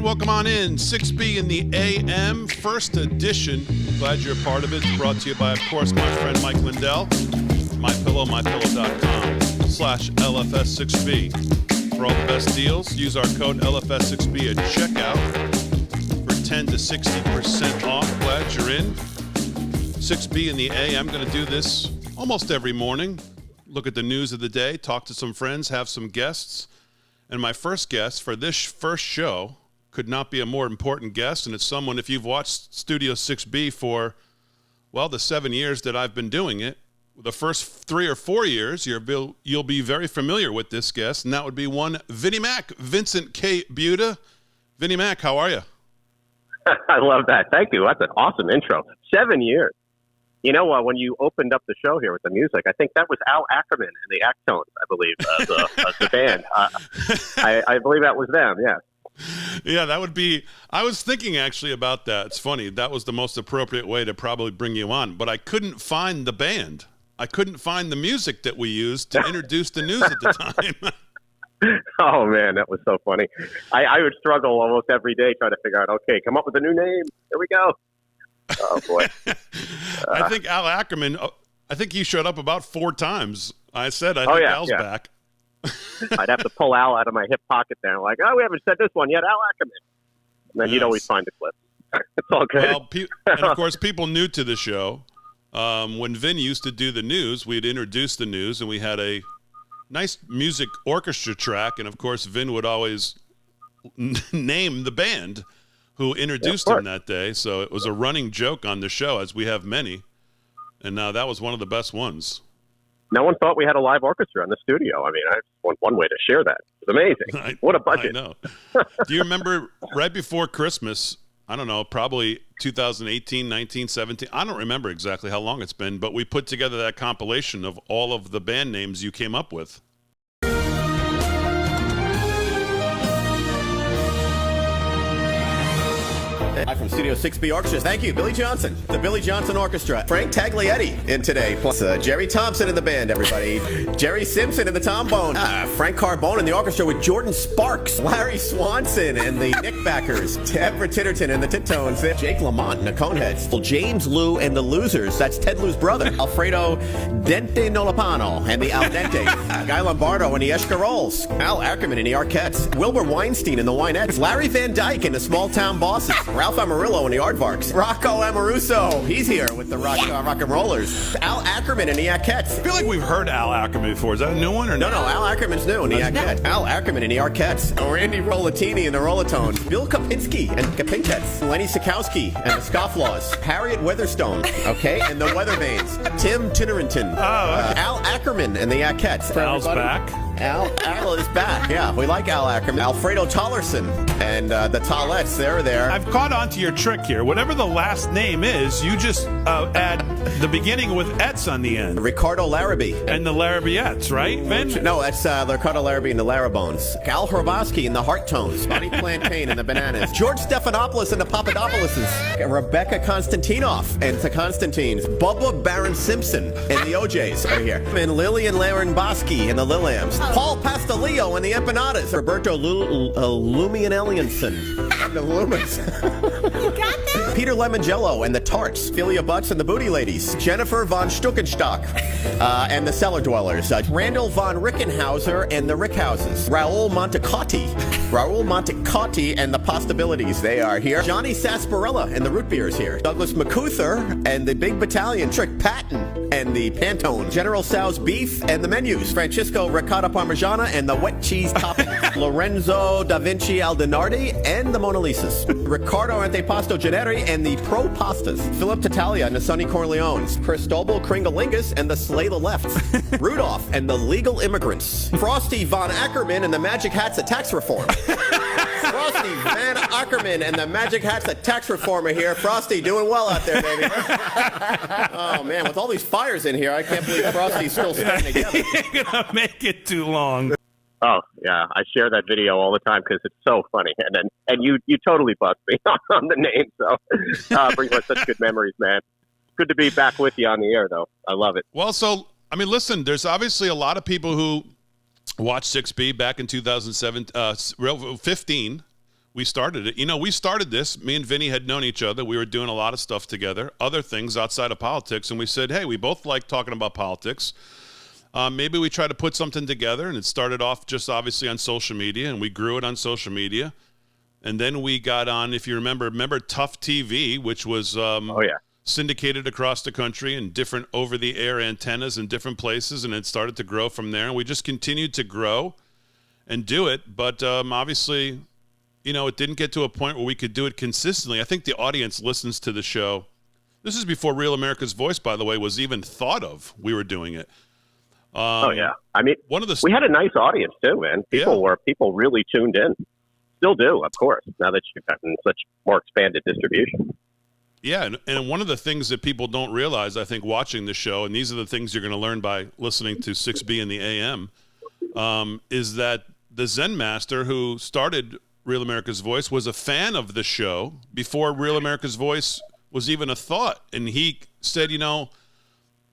weekend. Welcome on in. 6B in the AM, first edition. Glad you're a part of it. It's brought to you by, of course, my friend Mike Lindell. mypillow.com/LFS6B. For all the best deals, use our code LFS6B at checkout for 10 to 60% off. Glad you're in. 6B in the AM. I'm going to do this almost every morning. Look at the news of the day, talk to some friends, have some guests. And my first guest for this first show could not be a more important guest, and it's someone, if you've watched Studio 6B for, well, the 7 years that I've been doing it, the first 3 or 4 years, you'll be very familiar with this guest, and that would be one Vinnie Mac, Vincent K. Butta. Vinnie Mac, how are you? I love that. Thank you. That's an awesome intro. 7 years. You know, when you opened up the show here with the music, I think that was Al Ackerman and the Actones, I believe, as the band. I believe that was them, yeah. Yeah, that would be – I was thinking actually about that. It's funny. That was the most appropriate way to probably bring you on. But I couldn't find the band. I couldn't find the music that we used to introduce the news at the time. Oh, man, that was so funny. I would struggle almost every day trying to figure out, okay, come up with a new name. Here we go. Oh, boy. I think Al Ackerman, I think he showed up about 4 times. I think Al's back. I'd have to pull Al out of my hip pocket there. Like, oh, we haven't said this one yet, Al Ackerman. And then you'd always find the clip. It's all good. Well, and of course, people new to the show, when Vin used to do the news, we'd introduce the news, and we had a nice music orchestra track. And, of course, Vin would always name the band who introduced him that day. So it was a running joke on the show, as we have many. And that was one of the best ones. No one thought we had a live orchestra in the studio. I mean, I want one way to share that. It was amazing. What a budget. I know. Do you remember right before Christmas, I don't know, probably 2018, 19, 17, I don't remember exactly how long it's been, but we put together that compilation of all of the band names you came up with. Hi from Studio 6B Orchestra. Thank you, Billy Johnson, the Billy Johnson Orchestra. Frank Taglietti in today, plus Jerry Thompson in the band, everybody. Jerry Simpson in the trombone. Frank Carbone in the orchestra with Jordan Sparks. Larry Swanson and the Nickbackers. Deborah Titterton and the Titones. Jake Lamont and the Coneheads. James Lou and the Losers. That's Ted Lou's brother. Alfredo Dente Nolapano and the Al Dente. Guy Lombardo and the Escarolls. Al Ackerman and the Arquettes. Wilbur Weinstein and the Winettes. Larry Van Dyke and the Small Town Bosses. Ralph Amarillo and the Aardvarks. Rocco Amoruso, he's here with the rock and rollers. Al Ackerman and the Arquettes. I feel like we've heard Al Ackerman before. Is that a new one or no? No, Al Ackerman's new in the Arquettes. Al Ackerman and the Arquettes. Randy Rollatini and the Rollatones. Bill Kopinski and the Kapinkettes. Lenny Sikowski and the Scofflaws. Harriet Weatherstone, okay, and the Weathervanes. Tim Tinnerington. Al Ackerman and the Arquettes. Al's back. Al is back, yeah. We like Al Ackerman. Alfredo Tollerson and the Tollettes, they're there. I've caught on to your trick here. Whatever the last name is, you just add the beginning with Etz on the end. Ricardo Larrabee. And the Larrabiettes, right, Vin? No, that's Ricardo Larrabee and the Larabones. Al Hrabowski and the Heart Tones. Buddy Plantain and the Bananas. George Stephanopoulos and the Papadopouloses. Rebecca Konstantinov and the Constantines. Bubba Barron Simpson and the OJs are here. And Lillian Larenbosky and the Lilams. Paul Pastalillo and the Empanadas. Roberto Lumian Ellianson and the Lumens. You got that? Peter Lemongello and the Tarts. Philia Butts and the Booty Ladies. Jennifer von Stuckenstock and the Cellar Dwellers. Randall von Rickenhauser and the Rickhouses. Raul Montecotti and the Possibilities. They are here. Johnny Sarsaparilla and the Root Beers here. Douglas McCuther and the Big Battalion. Trick Patton and the Pantone. General Sal's Beef and the Menus. Francisco Ricotta Parmigiana and the Wet Cheese Topping. Lorenzo da Vinci Aldinardi and the Mona Lisas. Riccardo Antepasto Generi and the Pro Pastas. Philip Tatalia and the Sonny Corleones. Cristobal Kringalingus and the Slay the Lefts. Rudolph and the Legal Immigrants. Frosty Von Ackerman and the Magic Hats at Tax Reform. Frosty Van Ackerman and the Magic Hats at Tax Reform are here. Frosty doing well out there, baby. Oh, man, with all these fires in here, I can't believe Frosty's still staying together. You're going to make it too long. Oh, yeah. I share that video all the time because it's so funny. And you totally bust me on the name. So brings back such good memories, man. Good to be back with you on the air, though. I love it. Well, so, I mean, listen, there's obviously a lot of people who watched 6B back in 2015 we started it. We started this. Me and Vinny had known each other. We were doing a lot of stuff together, other things outside of politics. And we said, hey, we both like talking about politics. Maybe we try to put something together. And it started off just obviously on social media, and we grew it on social media. And then we got on, if you remember Tough TV, which was syndicated across the country and different over-the-air antennas in different places. And it started to grow from there. And we just continued to grow and do it. But obviously, it didn't get to a point where we could do it consistently. I think the audience listens to the show. This is before Real America's Voice, by the way, was even thought of. We were doing it. I mean, we had a nice audience too, man. People really tuned in. Still do, of course, now that you've gotten such more expanded distribution. Yeah, and one of the things that people don't realize, I think, watching the show, and these are the things you're going to learn by listening to 6B in the AM, is that the Zen Master who started Real America's Voice was a fan of the show before Real America's Voice was even a thought. And he said,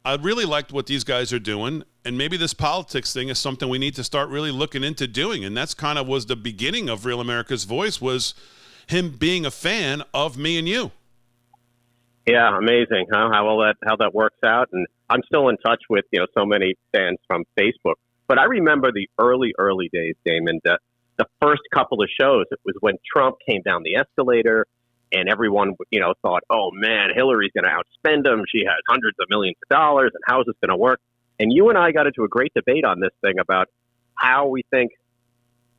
I really liked what these guys are doing, and maybe this politics thing is something we need to start really looking into doing. And that's kind of was the beginning of Real America's Voice, was him being a fan of me and you. Yeah, amazing, huh? How that works out. And I'm still in touch with, so many fans from Facebook. But I remember the early days, Damon, the first couple of shows. It was when Trump came down the escalator, and everyone, thought, oh, man, Hillary's going to outspend him. She has hundreds of millions of dollars, and how is this going to work? And you and I got into a great debate on this thing about how we think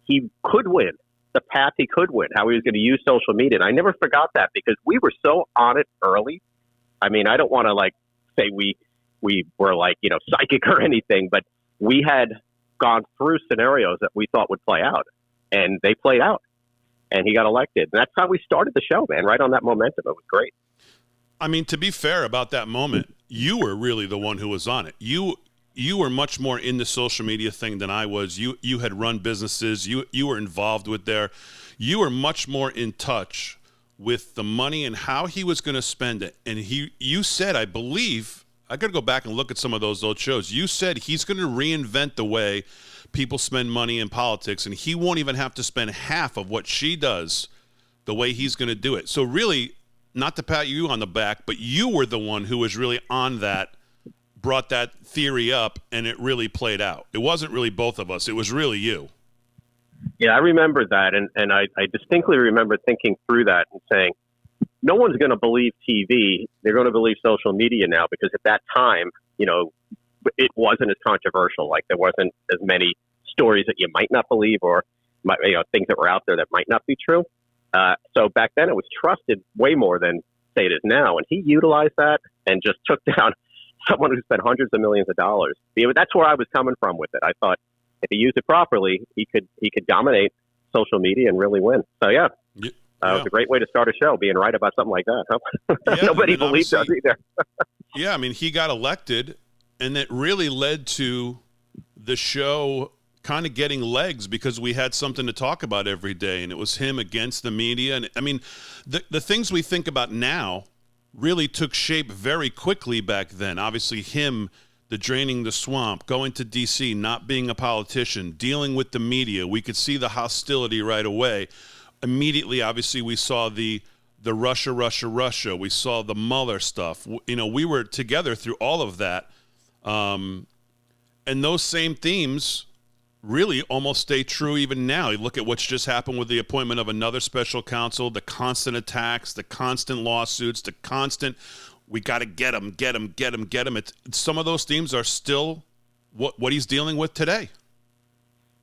he could win, the path he could win, how he was going to use social media. And I never forgot that because we were so on it early. I mean, I don't want to, say we were, psychic or anything, but we had gone through scenarios that we thought would play out, and they played out. And he got elected. And that's how we started the show, man, right on that momentum. It was great. I mean, to be fair about that moment, you were really the one who was on it. You were much more in the social media thing than I was. You had run businesses. You were involved with there. You were much more in touch with the money and how he was going to spend it. And you said, I believe, I got to go back and look at some of those old shows. You said he's going to reinvent the way people spend money in politics, and he won't even have to spend half of what she does the way he's going to do it. So really, not to pat you on the back, but you were the one who was really on that, brought that theory up, and it really played out. It wasn't really both of us. It was really you. Yeah, I remember that, and I distinctly remember thinking through that and saying, no one's going to believe TV. They're going to believe social media now, because at that time, it wasn't as controversial. Like, there wasn't as many stories that you might not believe, or things that were out there that might not be true. So back then it was trusted way more than, say, it is now. And he utilized that and just took down someone who spent hundreds of millions of dollars. That's where I was coming from with it. I thought if he used it properly, he could dominate social media and really win. So yeah. It was a great way to start a show, being right about something like that. Huh? Yeah, Nobody believed us either. Yeah, I mean, he got elected, and it really led to the show kind of getting legs because we had something to talk about every day, and it was him against the media. And I mean, the things we think about now really took shape very quickly back then. Obviously, him, the draining the swamp, going to D.C., not being a politician, dealing with the media. We could see the hostility right away. Immediately, obviously, we saw the Russia. We saw the Mueller stuff. We were together through all of that. And those same themes really almost stay true even now. You look at what's just happened with the appointment of another special counsel, the constant attacks, the constant lawsuits, the constant, we got to get him. Some of those themes are still what he's dealing with today.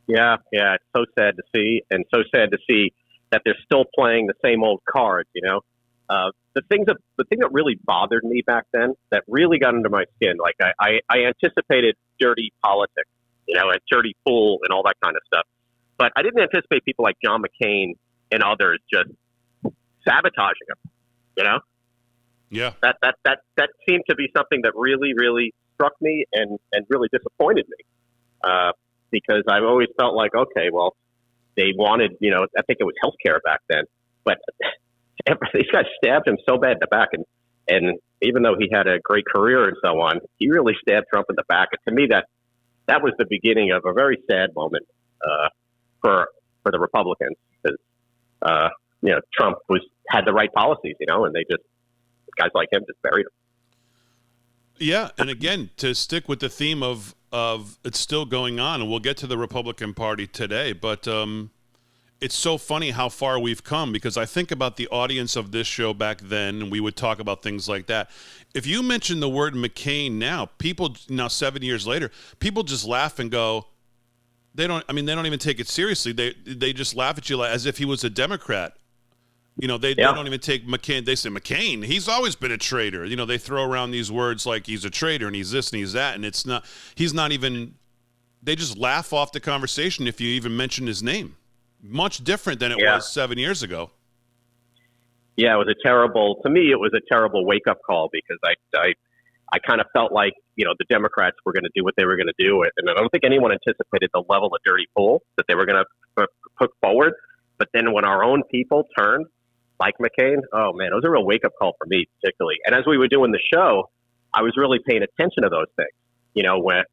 Yeah. It's so sad to see, and so sad to see that they're still playing the same old cards, The thing that really bothered me back then, that really got under my skin, like I anticipated dirty politics, a dirty pool and all that kind of stuff. But I didn't anticipate people like John McCain and others just sabotaging him, Yeah. That seemed to be something that really, really struck me and really disappointed me. Because I've always felt like, okay, well, they wanted, I think it was healthcare back then, but these guys stabbed him so bad in the back. And even though he had a great career and so on, he really stabbed Trump in the back. And to me, that was the beginning of a very sad moment for the Republicans. Because Trump had the right policies, and they just, guys like him just buried him. Yeah, and again, to stick with the theme of it's still going on, and we'll get to the Republican Party today, but it's so funny how far we've come, because I think about the audience of this show back then, and we would talk about things like that. If you mention the word McCain now, people now 7 years later, people just laugh and go, they don't even take it seriously. They just laugh at you as if he was a Democrat. They don't even take McCain. They say, McCain, he's always been a traitor. They throw around these words like he's a traitor and he's this and he's that, and he's not even, they just laugh off the conversation if you even mention his name. Much different than it was 7 years ago. Yeah, it was to me, it was a terrible wake-up call, because I kind of felt like, the Democrats were going to do what they were going to do. And I don't think anyone anticipated the level of dirty pool that they were going to put forward. But then when our own people turned, like McCain, oh, man, it was a real wake-up call for me, particularly. And as we were doing the show, I was really paying attention to those things, when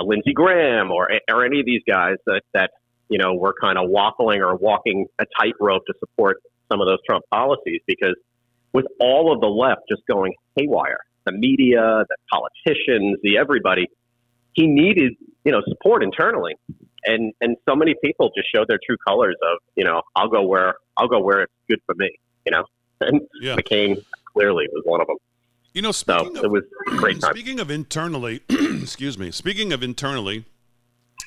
Lindsey Graham or any of these guys that were kind of waffling or walking a tightrope to support some of those Trump policies, because with all of the left just going haywire, the media, the politicians, everybody, he needed, support internally. And so many people just showed their true colors of, I'll go where it's good for me, and McCain clearly was one of them. It was a great time. Speaking of internally, speaking of internally,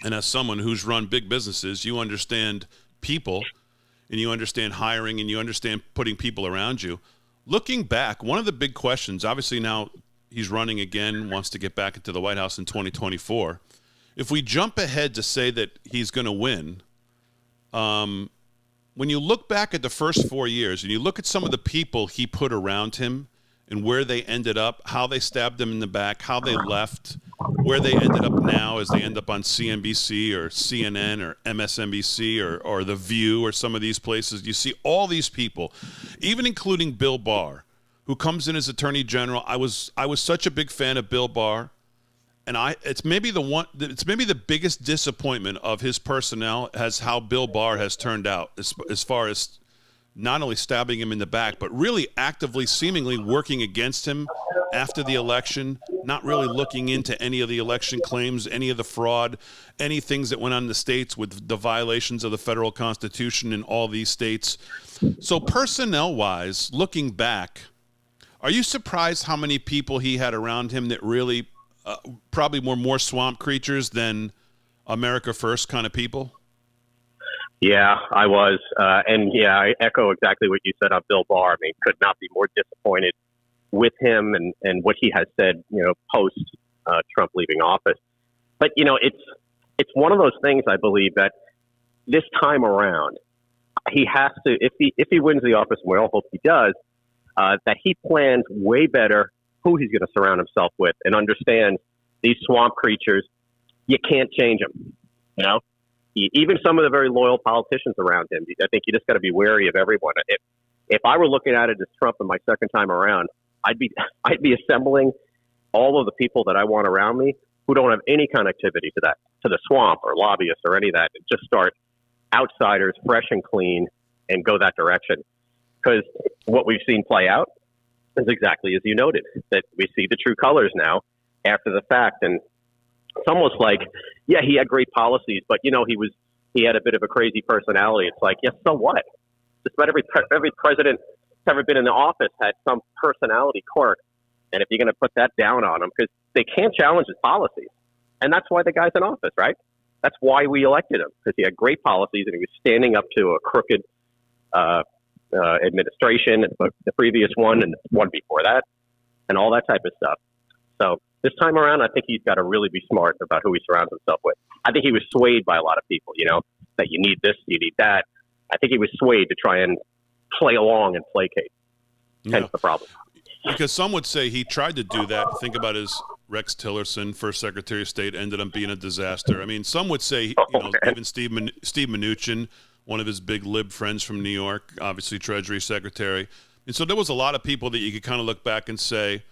and as someone who's run big businesses, you understand people, and you understand hiring, and you understand putting people around you. Looking back, one of the big questions, obviously now he's running again, wants to get back into the White House in 2024. If we jump ahead to say that he's going to win, when you look back at the first 4 years and you look at some of the people he put around him and where they ended up, how they stabbed him in the back, how they left, where they ended up now as they end up on CNBC or CNN or MSNBC or The View or some of these places, you see all these people, even including Bill Barr, who comes in as Attorney General. I was such a big fan of Bill Barr. And it's maybe the biggest disappointment of his personnel as how Bill Barr has turned out, as far as not only stabbing him in the back, but really actively, seemingly working against him after the election, not really looking into any of the election claims, any of the fraud, any things that went on in the states with the violations of the federal Constitution in all these states. So personnel-wise, looking back, are you surprised how many people he had around him that really probably were more swamp creatures than America First kind of people? Yeah, I was. I echo exactly what you said on Bill Barr. I mean, could not be more disappointed with him and what he has said, post Trump leaving office. But, it's one of those things, I believe, that this time around, he has to, if he wins the office, and we all hope he does, that he plans way better who he's going to surround himself with, and understand these swamp creatures, you can't change them. Even some of the very loyal politicians around him, I think you just got to be wary of everyone. If I were looking at it as Trump in my second time around, I'd be assembling all of the people that I want around me who don't have any connectivity to the swamp or lobbyists or any of that, and just start outsiders, fresh and clean, and go that direction. Because what we've seen play out is exactly as you noted, that we see the true colors now after the fact. And it's almost like, he had great policies, but he had a bit of a crazy personality. It's like, so what? Just about every president that's ever been in the office had some personality quirk. And if you're going to put that down on him, because they can't challenge his policies. And that's why the guy's in office, right? That's why we elected him, because he had great policies and he was standing up to a crooked administration, and the previous one and one before that, and all that type of stuff. So this time around, I think he's got to really be smart about who he surrounds himself with. I think he was swayed by a lot of people, that you need this, you need that. I think he was swayed to try and play along and placate. Hence the problem. Because some would say he tried to do that. Think about his Rex Tillerson, first Secretary of State, ended up being a disaster. I mean, some would say, even Steve Mnuchin, one of his big lib friends from New York, obviously Treasury Secretary. And so there was a lot of people that you could kind of look back and say,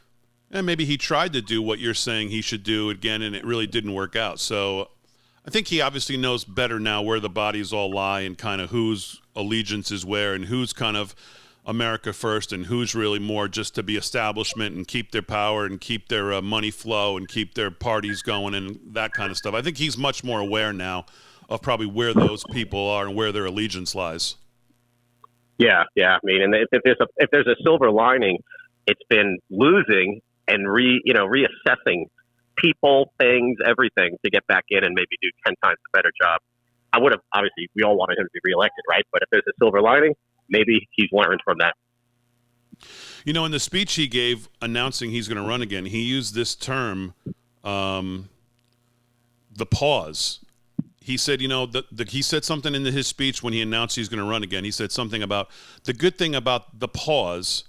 maybe he tried to do what you're saying he should do again, and it really didn't work out. So I think he obviously knows better now where the bodies all lie and kind of who's allegiance is where and who's kind of America first and who's really more just to be establishment and keep their power and keep their money flow and keep their parties going and that kind of stuff. I think he's much more aware now of probably where those people are and where their allegiance lies. Yeah. I mean, and if there's a silver lining, it's been losing and reassessing people, things, everything to get back in and maybe do 10 times a better job. I would have, obviously, we all wanted him to be reelected, right? But if there's a silver lining, maybe he's learned from that. You know, in the speech he gave announcing he's going to run again, he used this term, the pause. He said, he said something in his speech when he announced he's going to run again. He said something about the good thing about the pause,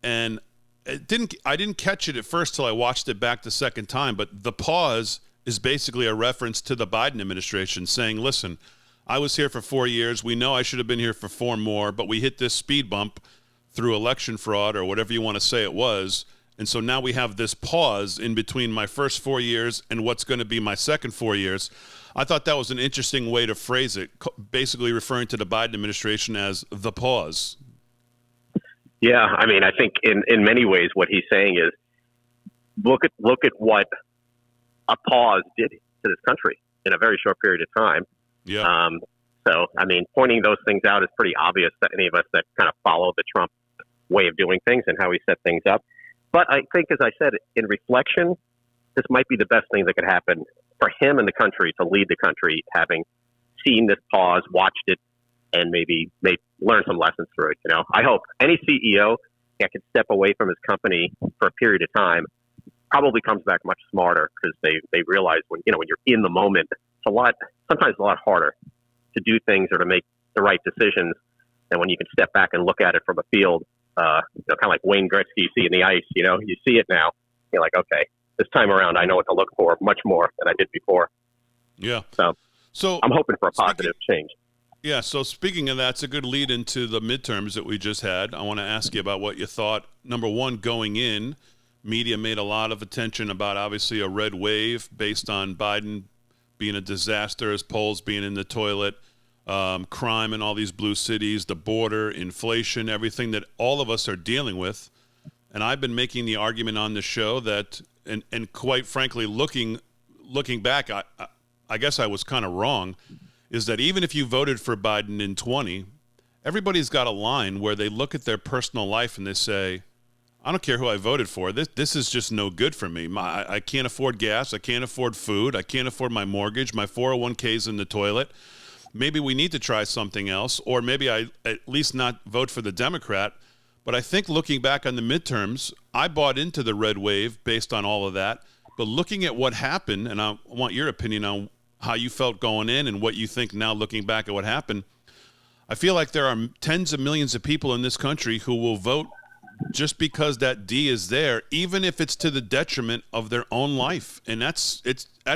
and I didn't catch it at first till I watched it back the second time, but the pause is basically a reference to the Biden administration saying, listen, I was here for 4 years. We know I should have been here for 4 more, but we hit this speed bump through election fraud or whatever you want to say it was. And so now we have this pause in between my first 4 years and what's going to be my second 4 years. I thought that was an interesting way to phrase it, basically referring to the Biden administration as the pause. Yeah, I mean, I think in many ways what he's saying is look at what a pause did to this country in a very short period of time. Yeah. So, I mean, pointing those things out is pretty obvious to any of us that kind of follow the Trump way of doing things and how he set things up. But I think, as I said, in reflection, this might be the best thing that could happen for him and the country to lead the country, having seen this pause, watched it, and maybe learn some lessons through it. I hope any CEO that can step away from his company for a period of time probably comes back much smarter because they realize when you're in the moment, it's sometimes a lot harder to do things or to make the right decisions than when you can step back and look at it from a field, kind of like Wayne Gretzky you see in the ice. You see it now. You're like, okay, this time around I know what to look for much more than I did before. Yeah. So I'm hoping for a positive change. Yeah, so speaking of that, it's a good lead into the midterms that we just had. I want to ask you about what you thought. Number one, going in, media made a lot of attention about obviously a red wave based on Biden being a disaster, his polls being in the toilet, crime in all these blue cities, the border, inflation, everything that all of us are dealing with. And I've been making the argument on the show that, and quite frankly, looking back, I guess I was kind of wrong, is that even if you voted for Biden in 20, everybody's got a line where they look at their personal life and they say, I don't care who I voted for. This is just no good for me. I can't afford gas. I can't afford food. I can't afford my mortgage. My 401k is in the toilet. Maybe we need to try something else, or maybe I at least not vote for the Democrat. But I think looking back on the midterms, I bought into the red wave based on all of that. But looking at what happened, and I want your opinion on how you felt going in and what you think now looking back at what happened, I feel like there are tens of millions of people in this country who will vote just because that D is there, even if it's to the detriment of their own life. And that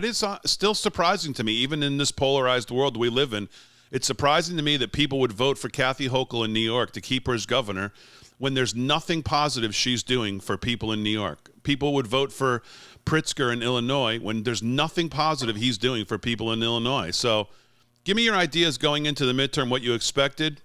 is still surprising to me, even in this polarized world we live in. It's surprising to me that people would vote for Kathy Hochul in New York to keep her as governor when there's nothing positive she's doing for people in New York. People would vote for Pritzker in Illinois when there's nothing positive he's doing for people in Illinois. So give me your ideas going into the midterm, what you expected.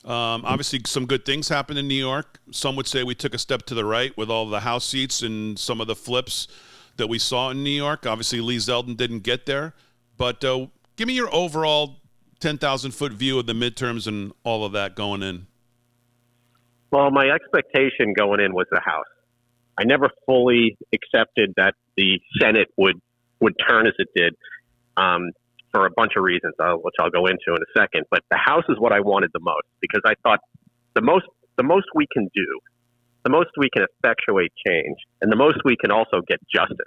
Obviously, some good things happened in New York. Some would say we took a step to the right with all the House seats and some of the flips that we saw in New York. Obviously, Lee Zeldin didn't get there. But give me your overall 10,000-foot view of the midterms and all of that going in. Well, my expectation going in was the House. I never fully accepted that the Senate would turn as it did for a bunch of reasons, which I'll go into in a second. But the House is what I wanted the most because I thought the most we can do, the most we can effectuate change, and the most we can also get justice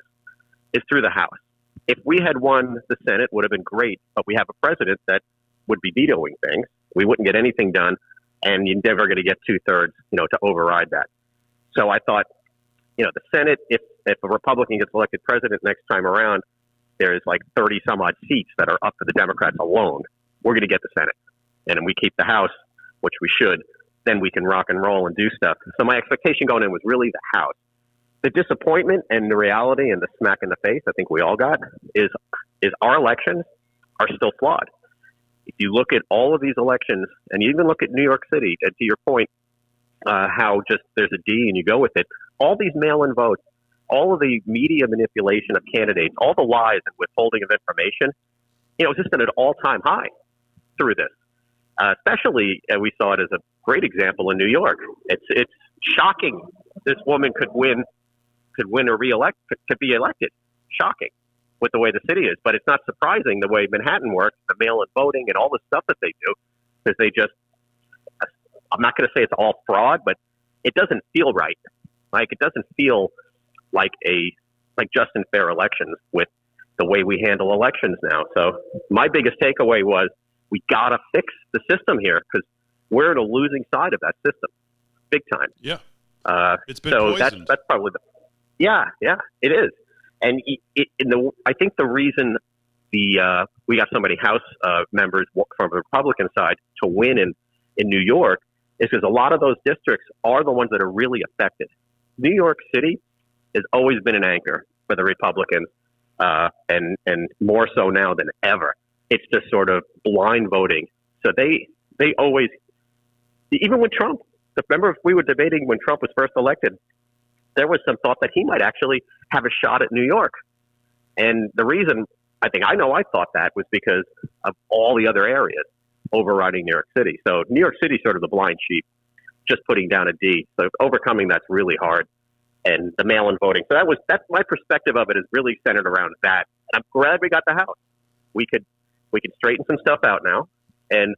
is through the House. If we had won the Senate, it would have been great, but we have a president that would be vetoing things. We wouldn't get anything done, and you're never going to get 2/3, to override that. So I thought, the Senate, if a Republican gets elected president next time around, there's like 30 some odd seats that are up to the Democrats alone. We're going to get the Senate. And we keep the House, which we should, then we can rock and roll and do stuff. So my expectation going in was really the House. The disappointment and the reality and the smack in the face I think we all got is our elections are still flawed. if you look at all of these elections, and you even look at New York City, and to your point, how just there's a D and you go with it, all these mail-in votes, all of the media manipulation of candidates, all the lies and withholding of information, it's just at an all-time high through this. Especially, we saw it as a great example in New York. It's shocking this woman could win or could be elected. Shocking with the way the city is, but it's not surprising the way Manhattan works, the mail-in voting and all the stuff that they do, because they just, I'm not going to say it's all fraud, but it doesn't feel right. Like, it doesn't feel like just and fair elections with the way we handle elections now. So my biggest takeaway was we got to fix the system here, because we're in a losing side of that system big time. Yeah. It's been so poisoned. That's probably yeah, it is. And I think the reason we got so many House members from the Republican side to win in New York is because a lot of those districts are the ones that are really affected. New York City has always been an anchor for the Republicans, and more so now than ever. It's just sort of blind voting. So they always, even with Trump, remember, if we were debating when Trump was first elected, there was some thought that he might actually have a shot at New York. And the reason I thought that was because of all the other areas overriding New York City. So New York City is sort of the blind sheep, just putting down a D. So overcoming that's really hard. And the mail-in voting. So that's my perspective of it, is really centered around that. And I'm glad we got the House. We can straighten some stuff out now. And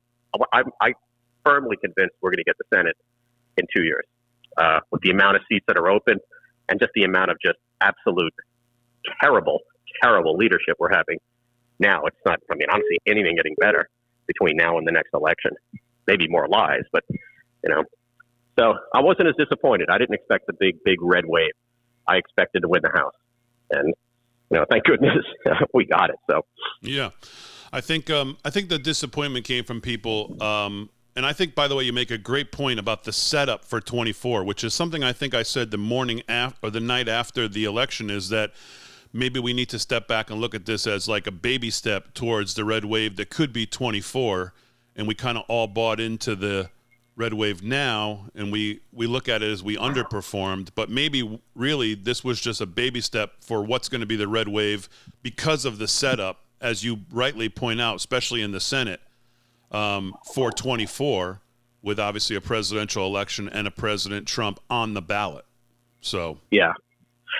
I'm firmly convinced we're going to get the Senate in 2 years, with the amount of seats that are open and just the amount of just absolute terrible leadership we're having now. It's not, I don't see anything getting better between now and the next election. Maybe more lies, but, So I wasn't as disappointed. I didn't expect the big red wave. I expected to win the House. And, thank goodness we got it. So, yeah, I think the disappointment came from people, and I think, by the way, you make a great point about the setup for 24, which is something I think I said the morning after, or the night after the election, is that maybe we need to step back and look at this as like a baby step towards the red wave that could be 24, and we kind of all bought into the red wave now, and we look at it as we underperformed, but maybe really this was just a baby step for what's going to be the red wave because of the setup, as you rightly point out, especially in the Senate, for 24, with obviously a presidential election and a President Trump on the ballot. So yeah,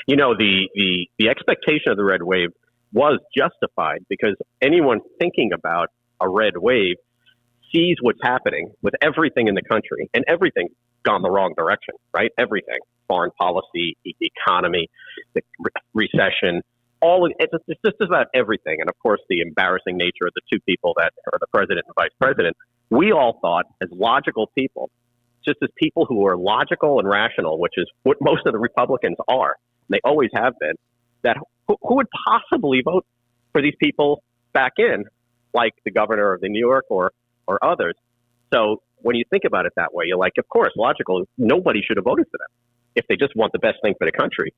the expectation of the red wave was justified, because anyone thinking about a red wave sees what's happening with everything in the country, and everything's gone the wrong direction, right? Everything, foreign policy, the economy, the recession, it's just about everything. And of course, the embarrassing nature of the two people that are the president and vice president. We all thought, as logical people, just as people who are logical and rational, which is what most of the Republicans are, and they always have been, that who would possibly vote for these people back in, like the governor of the New York or others. So when you think about it that way, you're like, of course, logical, nobody should have voted for them if they just want the best thing for the country.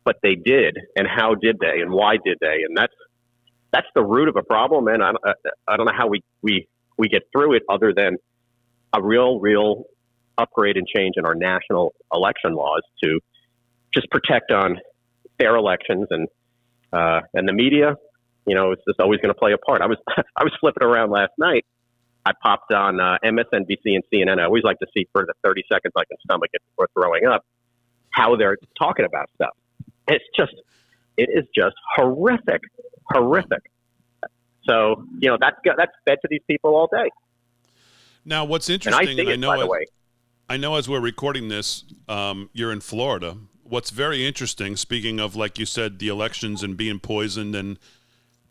But they did, and how did they, and why did they? And that's the root of a problem, and I don't know how we get through it other than a real upgrade and change in our national election laws to just protect on fair elections. And the media, it's just always going to play a part. I was flipping around last night. I popped on MSNBC and CNN. I always like to see for the 30 seconds I can stomach it before throwing up how they're talking about stuff. It is just horrific. So, that's fed to these people all day. Now, what's interesting, and I see it, by the way. I know as we're recording this, you're in Florida. What's very interesting, speaking of, like you said, the elections and being poisoned, and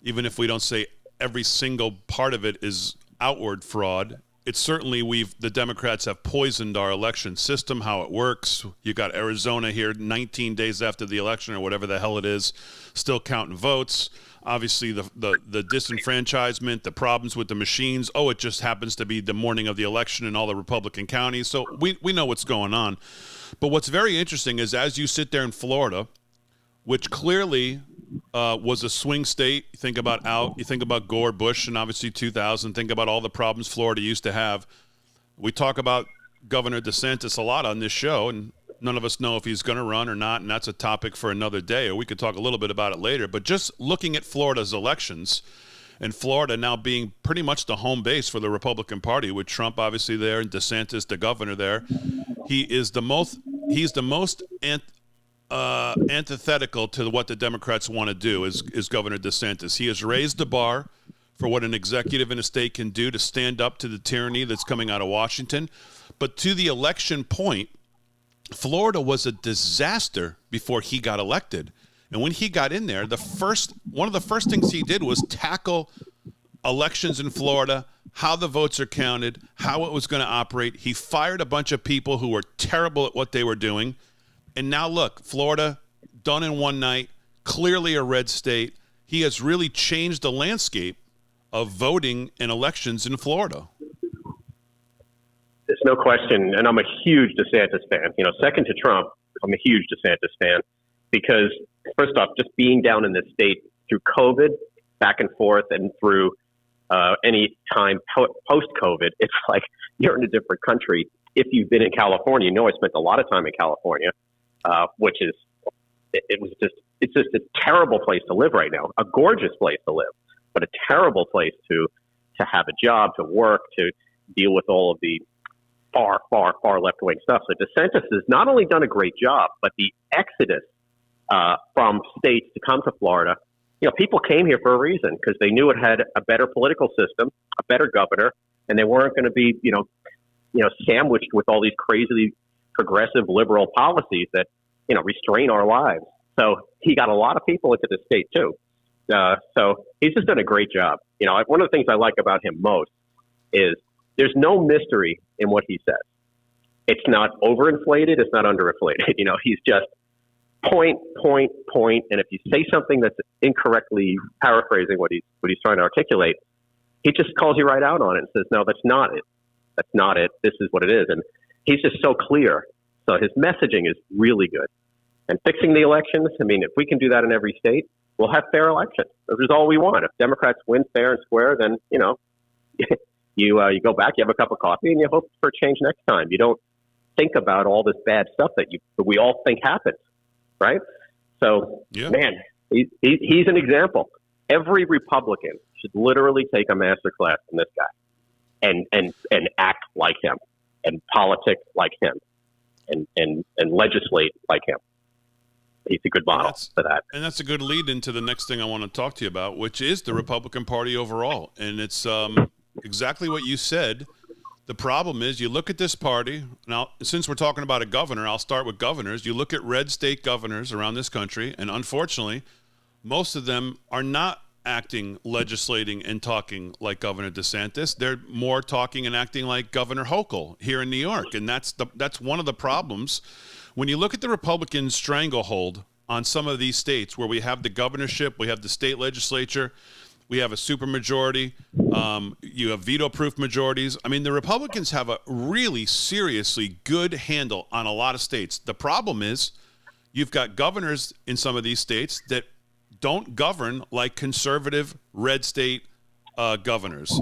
even if we don't say every single part of it is outward fraud, it's certainly the Democrats have poisoned our election system, how it works. You got Arizona here 19 days after the election or whatever the hell it is, still counting votes. Obviously, the disenfranchisement, the problems with the machines. Oh, it just happens to be the morning of the election in all the Republican counties. So we know what's going on. But what's very interesting is, as you sit there in Florida, which clearly was a swing state. You think about Gore, Bush, and obviously 2000. Think about all the problems Florida used to have. We talk about Governor DeSantis a lot on this show, and none of us know if he's going to run or not, and that's a topic for another day, or we could talk a little bit about it later. But just looking at Florida's elections, and Florida now being pretty much the home base for the Republican Party, with Trump obviously there and DeSantis, the governor there, he's the most antithetical to what the Democrats want to do is Governor DeSantis. He has raised the bar for what an executive in a state can do to stand up to the tyranny that's coming out of Washington. But to the election point, Florida was a disaster before he got elected. And when he got in there, one of the first things he did was tackle elections in Florida, how the votes are counted, how it was going to operate. He fired a bunch of people who were terrible at what they were doing. And now look, Florida, done in one night, clearly a red state. He has really changed the landscape of voting and elections in Florida. There's no question, and I'm a huge DeSantis fan. Second to Trump, I'm a huge DeSantis fan because, first off, just being down in this state through COVID, back and forth, and through any time post-COVID, it's like you're in a different country. If you've been in California, I spent a lot of time in California, which is it's just a terrible place to live right now. A gorgeous place to live, but a terrible place to have a job, to work, to deal with all of the far left-wing stuff. So DeSantis has not only done a great job, but the exodus from states to come to Florida, people came here for a reason because they knew it had a better political system, a better governor, and they weren't going to be, sandwiched with all these crazy progressive liberal policies that, restrain our lives. So he got a lot of people into the state too. So he's just done a great job. One of the things I like about him most is there's no mystery in what he says. It's not overinflated. It's not underinflated. He's just point. And if you say something that's incorrectly paraphrasing what he's trying to articulate, he just calls you right out on it and says, no, that's not it. That's not it. This is what it is. And he's just so clear. So his messaging is really good. And fixing the elections, if we can do that in every state, we'll have fair elections. This is all we want. If Democrats win fair and square, then, you go back, you have a cup of coffee, and you hope for change next time. You don't think about all this bad stuff that we all think happens, right? So, yeah. Man, he's an example. Every Republican should literally take a master class from this guy and act like him and politic like him and legislate like him. He's a good model for that. And that's a good lead into the next thing I want to talk to you about, which is the Republican Party overall. And it's exactly what you said. The problem is you look at this party. Now, since we're talking about a governor, I'll start with governors. You look at red state governors around this country, and unfortunately, most of them are not acting, legislating, and talking like Governor DeSantis. They're more talking and acting like Governor Hochul here in New York. And that's one of the problems. When you look at the Republican stranglehold on some of these states where we have the governorship, we have the state legislature, we have a supermajority, you have veto-proof majorities. The Republicans have a really seriously good handle on a lot of states. The problem is you've got governors in some of these states that don't govern like conservative red state governors.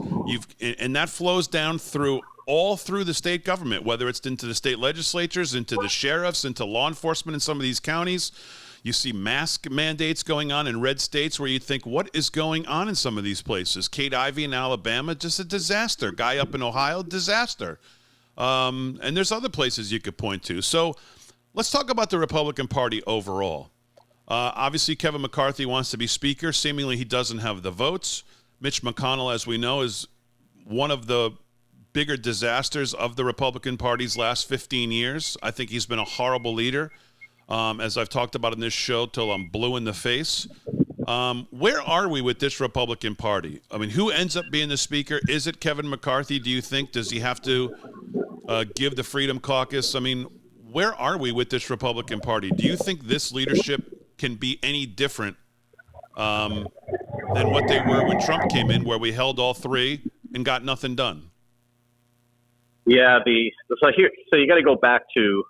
And that flows down all through the state government, whether it's into the state legislatures, into the sheriffs, into law enforcement in some of these counties. You see mask mandates going on in red states where you think, what is going on in some of these places? Kate Ivey in Alabama, just a disaster. Guy up in Ohio, disaster. And there's other places you could point to. So let's talk about the Republican Party overall. Obviously, Kevin McCarthy wants to be speaker. Seemingly, he doesn't have the votes. Mitch McConnell, as we know, is one of the bigger disasters of the Republican Party's last 15 years. I think he's been a horrible leader. As I've talked about in this show till I'm blue in the face. Where are we with this Republican Party? Who ends up being the speaker? Is it Kevin McCarthy, do you think? Does he have to give the Freedom Caucus? Where are we with this Republican Party? Do you think this leadership can be any different than what they were when Trump came in, where we held all three and got nothing done? Yeah, so you got to go back to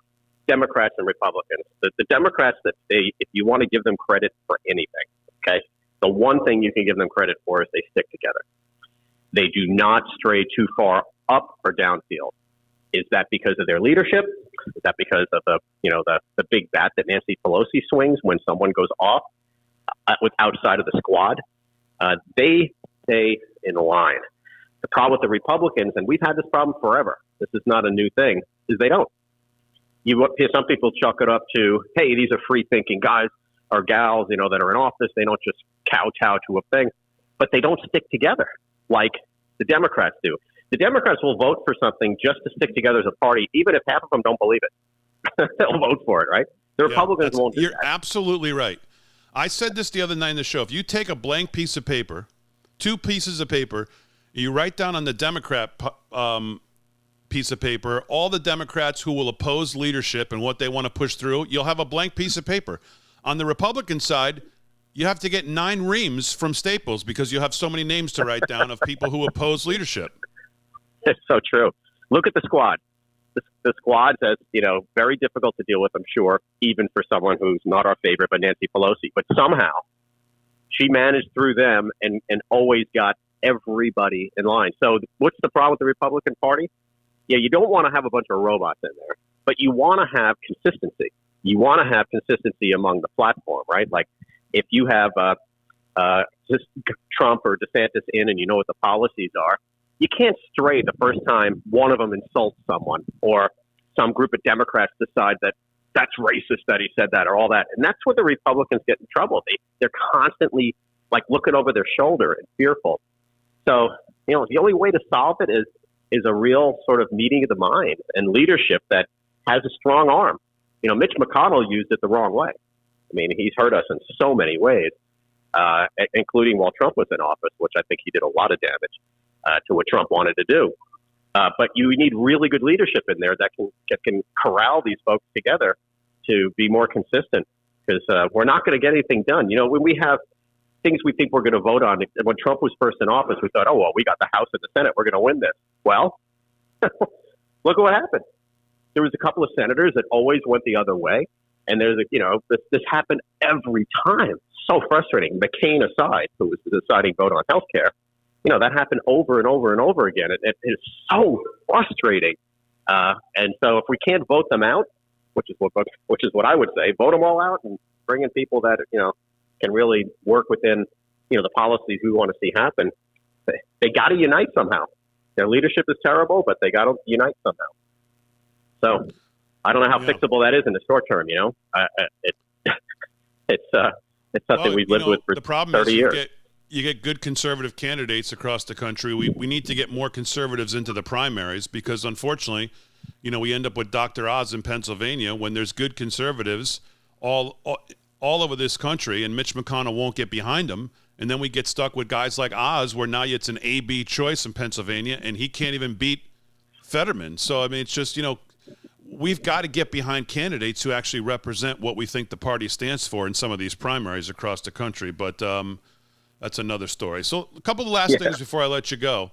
Democrats and Republicans. The Democrats, if you want to give them credit for anything, Okay. The one thing you can give them credit for is they stick together. They do not stray too far up or downfield. Is that because of their leadership? Is that because of the big bat that Nancy Pelosi swings when someone goes off with outside of the squad? They stay in line. The problem with the Republicans, and we've had this problem forever, this is not a new thing, is they don't. You hear some people chalk it up to, hey, these are free-thinking guys or gals, that are in office. They don't just kowtow to a thing, but they don't stick together like the Democrats do. The Democrats will vote for something just to stick together as a party, even if half of them don't believe it. They'll vote for it, right? The Republicans won't do that. You're absolutely right. I said this the other night in the show. If you take a blank piece of paper, 2 pieces of paper, you write down on the Democrat piece of paper all the Democrats who will oppose leadership and what they want to push through, you'll have a blank piece of paper. On the Republican side, you have to get 9 reams from Staples because you have so many names to write down of people who oppose leadership. It's so true. Look at the squad. The squad is, very difficult to deal with, I'm sure, even for someone who's not our favorite, but Nancy Pelosi. But somehow she managed through them and always got everybody in line. So what's the problem with the Republican Party? Yeah, you don't want to have a bunch of robots in there, but you want to have consistency. You want to have consistency among the platform, right? Like if you have just Trump or DeSantis in and you know what the policies are, you can't stray the first time one of them insults someone or some group of Democrats decide that that's racist that he said that or all that. And that's where the Republicans get in trouble. They're constantly like looking over their shoulder and fearful. So, the only way to solve it is a real sort of meeting of the minds and leadership that has a strong arm. Mitch McConnell used it the wrong way. I mean, he's hurt us in so many ways, including while Trump was in office, which I think he did a lot of damage to what Trump wanted to do. But you need really good leadership in there that can corral these folks together to be more consistent because we're not going to get anything done. When we have things we think we're going to vote on, when Trump was first in office, we thought, we got the House and the Senate. We're going to win this. Well, look at what happened. There was a couple of senators that always went the other way. And there's this happened every time. So frustrating. McCain aside, who was the deciding vote on health care. That happened over and over and over again. It is so frustrating. And so if we can't vote them out, which is what I would say, vote them all out and bring in people that, can really work within, the policies we want to see happen. They got to unite somehow. Their leadership is terrible, but they got to unite somehow. So I don't know how fixable that is in the short term. It's something we've lived with for the problem 30 is years. You get good conservative candidates across the country. We need to get more conservatives into the primaries because, unfortunately, we end up with Dr. Oz in Pennsylvania when there's good conservatives all over this country, and Mitch McConnell won't get behind him. And then we get stuck with guys like Oz, where now it's an A-B choice in Pennsylvania, and he can't even beat Fetterman. So, I mean, it's just, we've got to get behind candidates who actually represent what we think the party stands for in some of these primaries across the country. But that's another story. So a couple of last things before I let you go.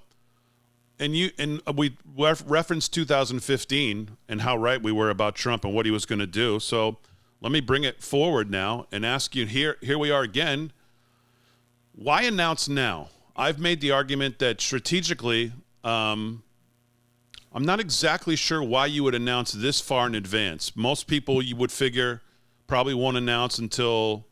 And we referenced 2015 and how right we were about Trump and what he was going to do. So let me bring it forward now and ask you, here we are again. Why announce now? I've made the argument that strategically, I'm not exactly sure why you would announce this far in advance. Most people, you would figure, probably won't announce until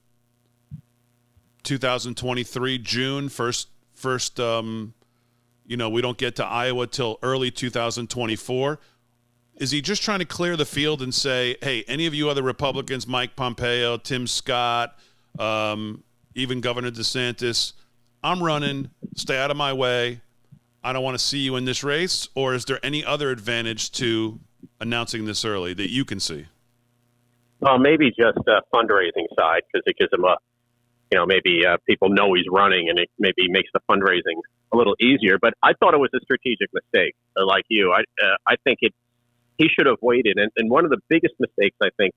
2023 June first. We don't get to Iowa till early 2024. Is he just trying to clear the field and say, hey, any of you other Republicans, Mike Pompeo, Tim Scott, even Governor DeSantis, I'm running, stay out of my way. I don't want to see you in this race? Or is there any other advantage to announcing this early that you can see? Well, maybe just a fundraising side because it gives him maybe people know he's running and it maybe makes the fundraising a little easier. But I thought it was a strategic mistake, like you. I think he should have waited. And one of the biggest mistakes, I think,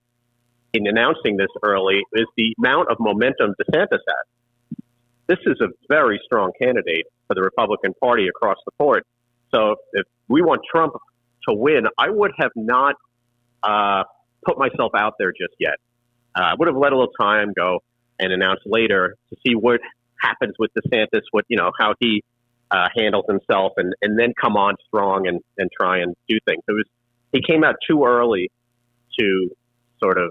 in announcing this early is the amount of momentum DeSantis has. This is a very strong candidate for the Republican Party across the board. So if we want Trump to win, I would have not put myself out there just yet. I would have let a little time go. and announce later to see what happens with DeSantis, how he handles himself, and then come on strong and try and do things. He came out too early to sort of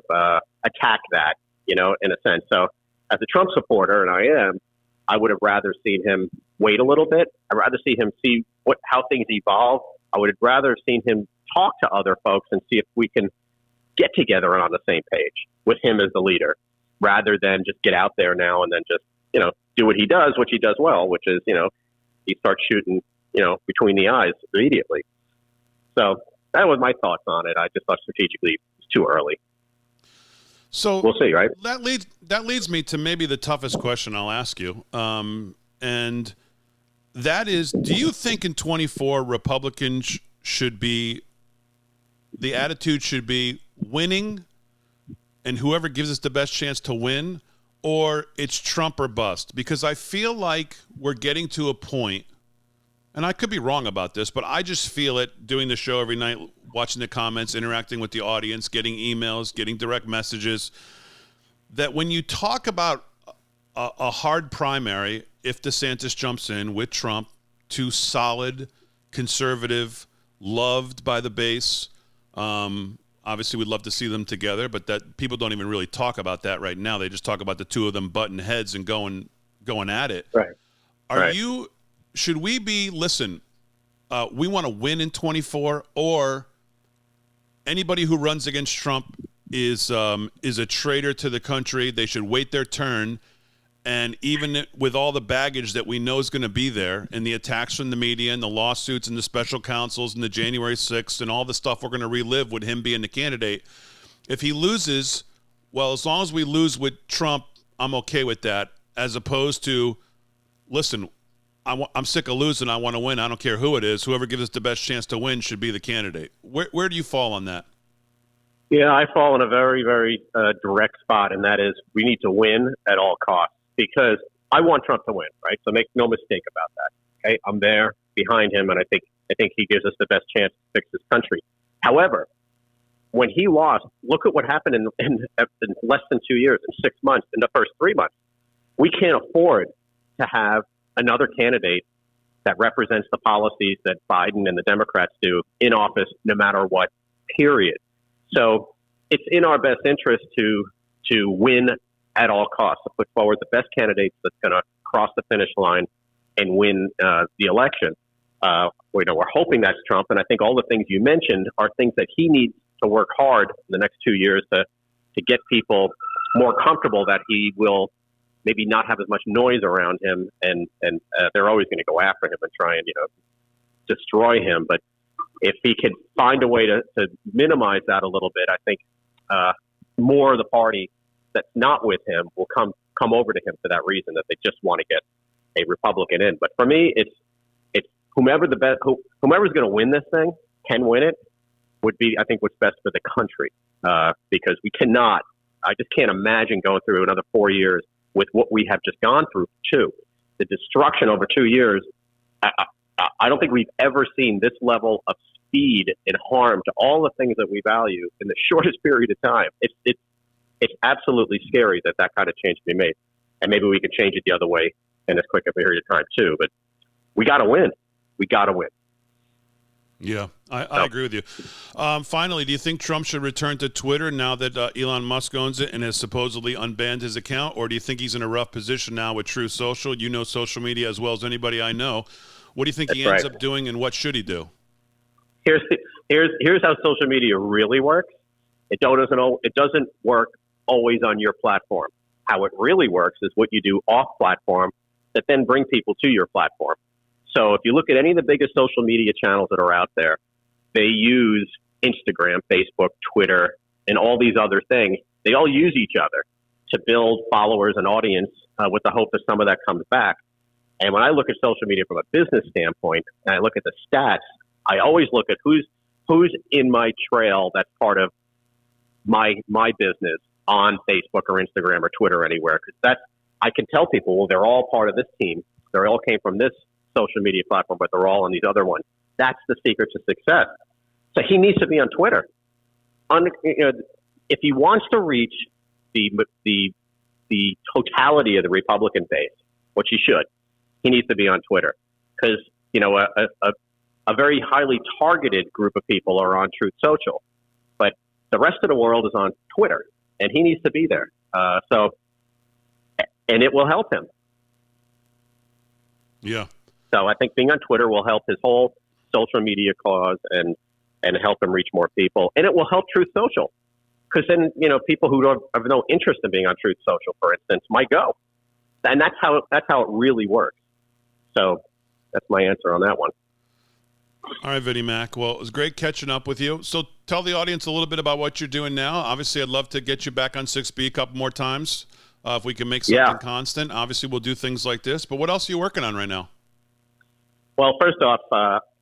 attack that, in a sense. So as a Trump supporter, and I would have rather seen him wait a little bit. I'd rather see him see how things evolve. I would have rather seen him talk to other folks and see if we can get together and on the same page with him as the leader, rather than just get out there now and then just, do what he does, which he does well, which is, he starts shooting, between the eyes immediately. So that was my thoughts on it. I just thought strategically it was too early. So we'll see, right? That leads me to maybe the toughest question I'll ask you. And that is, do you think in 24 Republicans the attitude should be winning and whoever gives us the best chance to win, or it's Trump or bust? Because I feel like we're getting to a point, and I could be wrong about this, but I just feel it doing the show every night, watching the comments, interacting with the audience, getting emails, getting direct messages, that when you talk about a hard primary, if DeSantis jumps in with Trump, two solid, conservative, loved by the base, obviously we'd love to see them together, but that people don't even really talk about that right now. They just talk about the two of them butting heads and going at it. Right. Should we be, we want to win in 24, or anybody who runs against Trump is a traitor to the country? They should wait their turn. And even with all the baggage that we know is going to be there, and the attacks from the media and the lawsuits and the special counsels and the January 6th and all the stuff we're going to relive with him being the candidate, if he loses, well, as long as we lose with Trump, I'm okay with that, as opposed to, listen, I'm sick of losing. I want to win. I don't care who it is. Whoever gives us the best chance to win should be the candidate. Where do you fall on that? Yeah, I fall in a very, very direct spot, and that is we need to win at all costs, because I want Trump to win, right? So make no mistake about that. Okay, I'm there behind him, and I think he gives us the best chance to fix this country. However, when he lost, look at what happened in less than 2 years, in 6 months, in the first 3 months. We can't afford to have another candidate that represents the policies that Biden and the Democrats do in office, no matter what, period. So it's in our best interest to win at all costs, to put forward the best candidates that's going to cross the finish line and win the election. We're hoping that's Trump, and I think all the things you mentioned are things that he needs to work hard in the next 2 years to get people more comfortable that he will maybe not have as much noise around him, and they're always going to go after him and try and destroy him. But if he can find a way to minimize that a little bit, I think more of the party that's not with him will come over to him for that reason, that they just want to get a Republican in. But for me, it's whomever's going to win this thing can win it would be, I think, what's best for the country, because I just can't imagine going through another 4 years with what we have just gone through too. The destruction over 2 years. I don't think we've ever seen this level of speed and harm to all the things that we value in the shortest period of time. It's absolutely scary that kind of change can be made. And maybe we can change it the other way in as quick a period of time too. But we got to win. We got to win. Yeah, I agree with you. Finally, do you think Trump should return to Twitter now that Elon Musk owns it and has supposedly unbanned his account? Or do you think he's in a rough position now with True Social? You know social media as well as anybody I know. What do you think he ends up doing, and what should he do? Here's how social media really works. It doesn't work always on your platform. How it really works is what you do off platform that then bring people to your platform. So if you look at any of the biggest social media channels that are out there, they use Instagram, Facebook, Twitter, and all these other things. They all use each other to build followers and audience with the hope that some of that comes back. And when I look at social media from a business standpoint, and I look at the stats, I always look at who's in my trail that's part of my business on Facebook or Instagram or Twitter or anywhere. Because I can tell people, well, they're all part of this team. They all came from this social media platform, but they're all on these other ones. That's the secret to success. So he needs to be on Twitter. If he wants to reach the the totality of the Republican base, which he should, he needs to be on Twitter because, a very highly targeted group of people are on Truth Social, but the rest of the world is on Twitter, and he needs to be there. And it will help him. Yeah. So I think being on Twitter will help his whole social media cause and help him reach more people. And it will help Truth Social. Because then, people who don't have no interest in being on Truth Social, for instance, might go. And that's how it really works. So that's my answer on that one. All right, Vinnie Mac. Well, it was great catching up with you. So tell the audience a little bit about what you're doing now. Obviously, I'd love to get you back on 6B a couple more times. If we can make something constant, obviously we'll do things like this. But what else are you working on right now? Well, first off,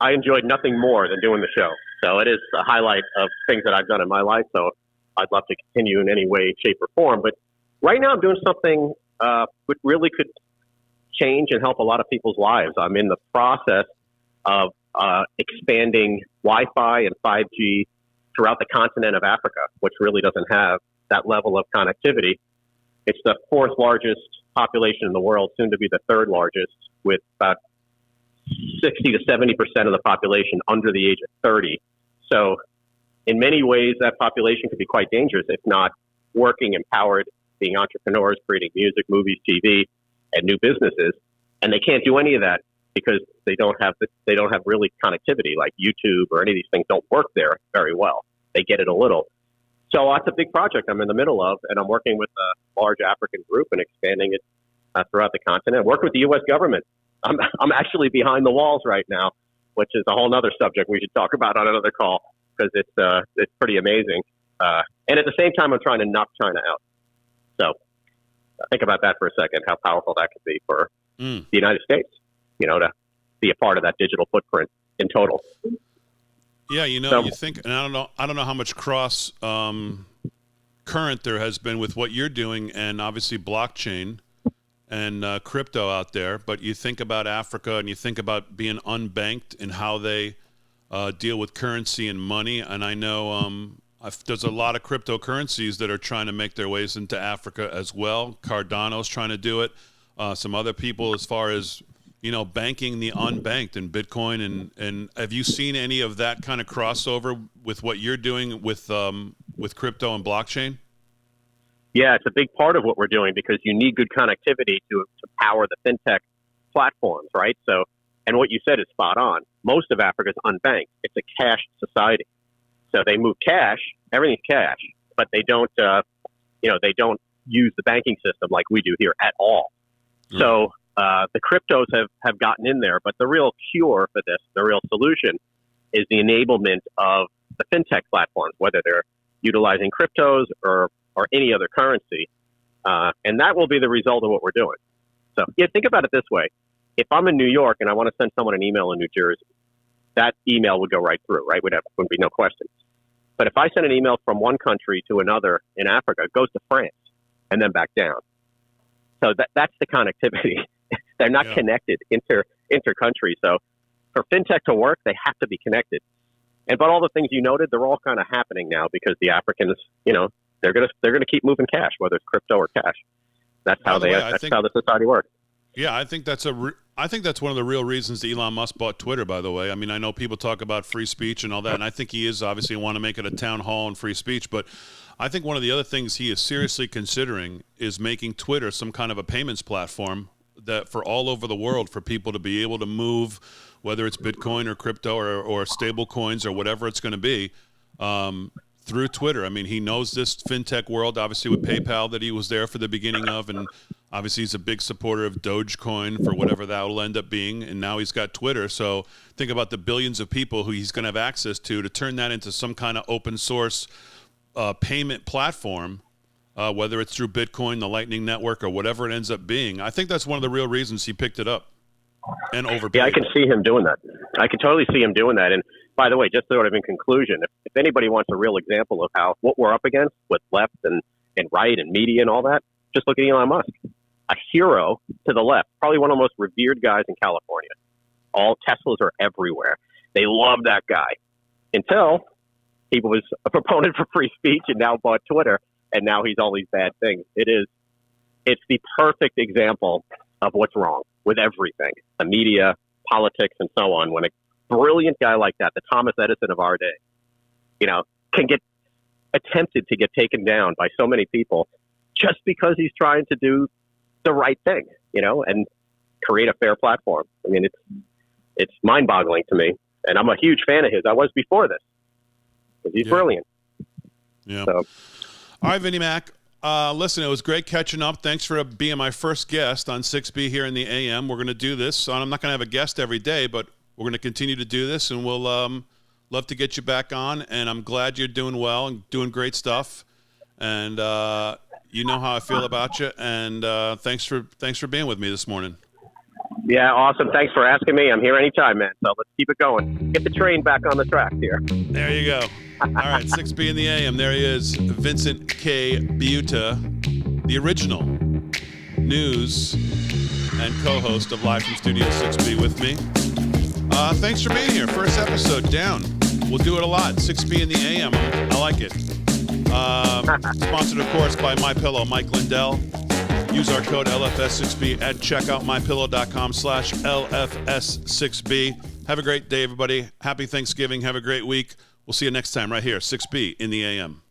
I enjoyed nothing more than doing the show. So it is a highlight of things that I've done in my life. So I'd love to continue in any way, shape, or form. But right now I'm doing something that really could change and help a lot of people's lives. I'm in the process of expanding Wi-Fi and 5G throughout the continent of Africa, which really doesn't have that level of connectivity. It's the fourth largest population in the world, soon to be the third largest, with about 60 to 70% of the population under the age of 30. So in many ways, that population could be quite dangerous if not working, empowered, being entrepreneurs, creating music, movies, TV, and new businesses. And they can't do any of that because they don't have really connectivity, like YouTube or any of these things don't work there very well. They get it a little. So that's a big project I'm in the middle of, and I'm working with a large African group and expanding it throughout the continent. Work with the U.S. government. I'm actually behind the walls right now, which is a whole other subject we should talk about on another call because it's pretty amazing. And at the same time, I'm trying to knock China out. So think about that for a second, how powerful that could be for the United States, to be a part of that digital footprint in total. Yeah, you think, and I don't know how much cross current there has been with what you're doing and obviously blockchain and crypto out there, but you think about Africa and you think about being unbanked and how they deal with currency and money. And I know there's a lot of cryptocurrencies that are trying to make their ways into Africa as well. Cardano's trying to do it. Some other people as far as banking the unbanked and Bitcoin and have you seen any of that kind of crossover with what you're doing with crypto and blockchain? Yeah, it's a big part of what we're doing because you need good connectivity to power the fintech platforms, right? So, and what you said is spot on. Most of Africa is unbanked. It's a cash society. So they move cash, everything's cash, but they don't, they don't use the banking system like we do here at all. Mm. So, the cryptos have gotten in there, but the real cure for this, the real solution is the enablement of the fintech platforms, whether they're utilizing cryptos or any other currency. And that will be the result of what we're doing. So think about it this way. If I'm in New York and I want to send someone an email in New Jersey, that email would go right through, right? Wouldn't be no questions. But if I send an email from one country to another in Africa, it goes to France and then back down. So that's the connectivity. They're not connected inter-country. So for fintech to work, they have to be connected. But all the things you noted, they're all kind of happening now because the Africans, they're gonna keep moving cash, whether it's crypto or cash. That's how how the society works. Yeah, I think that's one of the real reasons that Elon Musk bought Twitter. By the way, I mean I know people talk about free speech and all that, and I think he is obviously want to make it a town hall and free speech, but I think one of the other things he is seriously considering is making Twitter some kind of a payments platform that for all over the world for people to be able to move, whether it's Bitcoin or crypto or stable coins or whatever it's going to be, through Twitter. I mean, he knows this fintech world, obviously with PayPal that he was there for the beginning of, and obviously he's a big supporter of Dogecoin for whatever that will end up being, and now he's got Twitter. So think about the billions of people who he's going to have access to turn that into some kind of open source payment platform. Whether it's through Bitcoin, the Lightning Network, or whatever it ends up being. I think that's one of the real reasons he picked it up and overpaid. Yeah, I can see him doing that. I can totally see him doing that. And by the way, just sort of in conclusion, if anybody wants a real example of what we're up against with left and right and media and all that, just look at Elon Musk. A hero to the left, probably one of the most revered guys in California. All Teslas are everywhere. They love that guy until he was a proponent for free speech and now bought Twitter. And now he's all these bad things. It is it's the perfect example of what's wrong with everything, the media, politics, and so on. When a brilliant guy like that, the Thomas Edison of our day, can get attempted to get taken down by so many people just because he's trying to do the right thing, and create a fair platform. I mean, it's mind-boggling to me, and I'm a huge fan of his. I was before this, because he's brilliant. Yeah. So. All right, Vinnie Mac. Listen, it was great catching up. Thanks for being my first guest on 6B here in the AM. We're going to do this. I'm not going to have a guest every day, but we're going to continue to do this, and we'll love to get you back on. And I'm glad you're doing well and doing great stuff. And you know how I feel about you. And thanks for being with me this morning. Yeah, awesome. Thanks for asking me. I'm here anytime, man. So let's keep it going. Get the train back on the track here. There you go. All right, 6B in the AM. There he is, Vincent K. Butta, the original news and co-host of Live from Studio 6B with me. Thanks for being here. First episode down. We'll do it a lot. 6B in the AM. I like it. Sponsored, of course, by MyPillow, Mike Lindell. Use our code LFS6B at checkout, mypillow.com/LFS6B. Have a great day, everybody. Happy Thanksgiving. Have a great week. We'll see you next time right here, 6B in the AM.